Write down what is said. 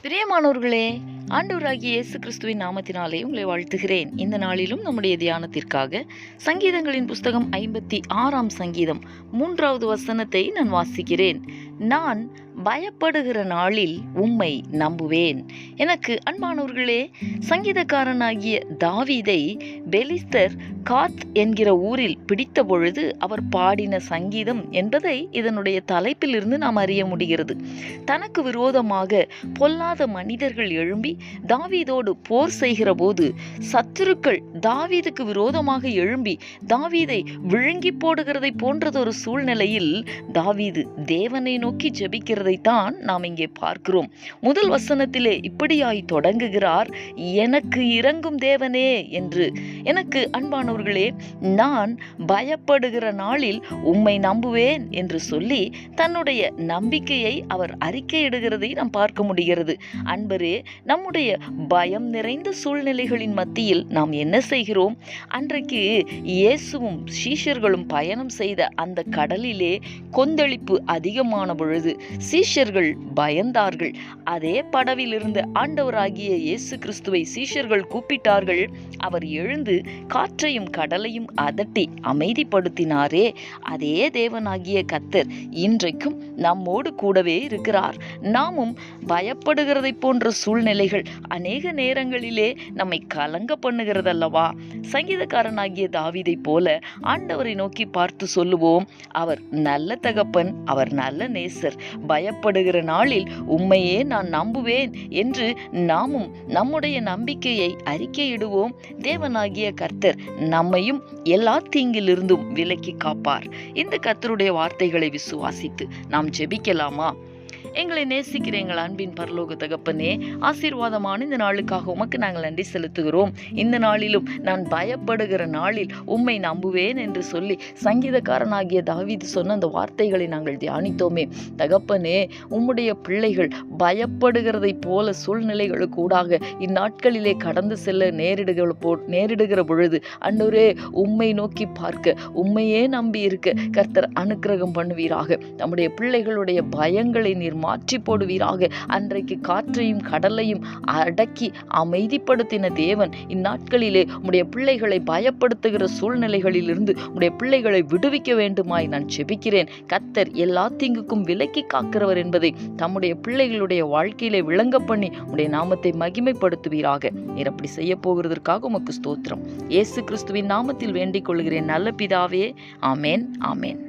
பிரியமானவர்களே, ஆண்டவராகிய இயேசு கிறிஸ்துவின் நாமத்தினாலே உங்களை வாழ்த்துகிறேன். இந்த நாளிலும் நம்முடைய தியானத்திற்காக சங்கீதங்களின் புஸ்தகம் 56ஆம் சங்கீதம் 3வது வசனத்தை நான் வாசிக்கிறேன். நான் பயப்படுகிற நாளில் உம்மை நம்புவேன். எனக்கு அன்பானவர்களே, சங்கீதக்காரனாகிய தாவீதை பெலிஸ்தர் காத் என்கிற ஊரில் பிடித்த பொழுது அவர் பாடின சங்கீதம் என்பதை இதனுடைய தலைப்பிலிருந்து நாம் அறிய முடிகிறது. தனக்கு விரோதமாக பொல்லாத மனிதர்கள் எழும்பி தாவீதோடு போர் செய்கிற போது சத்துருக்கள் தாவீதுக்கு விரோதமாக எழும்பி தாவீதை விழுங்கி போடுகிறதை போன்றதொரு சூழ்நிலையில் தாவீது தேவனை நோக்கி ஜெபிக்கிறதைத்தான் நாம் இங்கே பார்க்கிறோம். முதல் வசனத்திலே இப்படியாய் தொடங்குகிறார், எனக்கு இரங்கும் தேவனே என்று. எனக்கு அன்பானவர்களே, நான் பயப்படுகிற நாளில் உம்மை நம்புவேன் என்று சொல்லி தன்னுடைய நம்பிக்கையை அவர் அறிக்கையிடுகிறதை நாம் பார்க்க முடிகிறது. அன்பரே, நம்முடைய பயம் நிறைந்த சூழ்நிலைகளின் மத்தியில் நாம் என்ன செய்கிறோம்? அன்றைக்கு இயேசுவும் சீஷர்களும் பயணம் செய்த அந்த கடலிலே கொந்தளிப்பு அதிகமான பொழுது சீஷர்கள் பயந்தார்கள். அதே படவில் இருந்த ஆண்டவராகிய இயேசு கிறிஸ்துவை சீஷர்கள் கூப்பிட்டார்கள். அவர் எழுந்து காற்றையும் கடலையும் அதட்டி அமைதிப்படுத்தினாரே, அதே தேவனாகிய கர்த்தர் இன்றைக்கும் நம்மோடு கூடவே இருக்கிறார். நாமும் பயப்படுகிறதை போன்ற சூழ்நிலைகள் அநேக நேரங்களிலே நம்மை கலங்க பண்ணுகிறதல்லவா? சங்கீதக்காரனாகிய தாவீதை போல ஆண்டவரை நோக்கி பார்த்து சொல்லுவோம், அவர் நல்ல தகப்பன், அவர் நல்ல நேசர். பயப்படுகிற நாளில் உம்மையே நான் நம்புவேன் என்று நாமும் நம்முடைய நம்பிக்கையை அறிக்கையிடுவோம். தேவனாகிய கர்த்தர் நம்மையும் எல்லா தீங்கிலிருந்தும் விலக்கி காப்பார். இந்த கர்த்தருடைய வார்த்தைகளை விசுவாசித்து நாம் ஜெபிக்கலாமா? எங்களை நேசிக்கிற எங்கள் அன்பின் பரலோக தகப்பனே, ஆசீர்வாதமான இந்த நாளுக்காக உமக்கு நாங்கள் நன்றி செலுத்துகிறோம். இந்த நாளிலும் நான் பயப்படுகிற நாளில் உம்மை நம்புவேன் என்று சொல்லி சங்கீதக்காரனாகிய தாவீது சொன்ன அந்த வார்த்தைகளை நாங்கள் தியானித்தோமே. தகப்பனே, உம்முடைய பிள்ளைகள் பயப்படுகிறதை போல சூழ்நிலைகளுக்கூடாக இந்நாட்களிலே கடந்து செல்ல நேரிடுகிற பொழுது ஆண்டவரே, உம்மை நோக்கி பார்க்க, உம்மையே நம்பி இருக்க கர்த்தர் அனுக்கிரகம் பண்ணுவீராக. நம்முடைய பிள்ளைகளுடைய பயங்களை நீர் மாற்றி போடுவீராக. அன்றைக்கு காற்றையும் கடலையும் அடக்கி அமைதிப்படுத்தின தேவன் இந்நாட்களிலே உம்முடைய பிள்ளைகளை பயப்படுத்துகிற சூழ்நிலைகளிலிருந்து உம்முடைய பிள்ளைகளை விடுவிக்க வேண்டுமாய் நான் ஜெபிக்கிறேன். கர்த்தர் எல்லா தீங்குக்கும் விலக்கி காக்கிறவர் என்பதை தம்முடைய பிள்ளைகளுடைய வாழ்க்கையிலே விளங்க பண்ணி உம்முடைய நாமத்தை மகிமைப்படுத்துவீராக. நீர் அப்படி செய்ய போகிறதற்காக உமக்கு ஸ்தோத்திரம். இயேசு கிறிஸ்துவின் நாமத்தில் வேண்டிக் கொள்கிறேன் நல்ல பிதாவே. ஆமேன், ஆமேன்.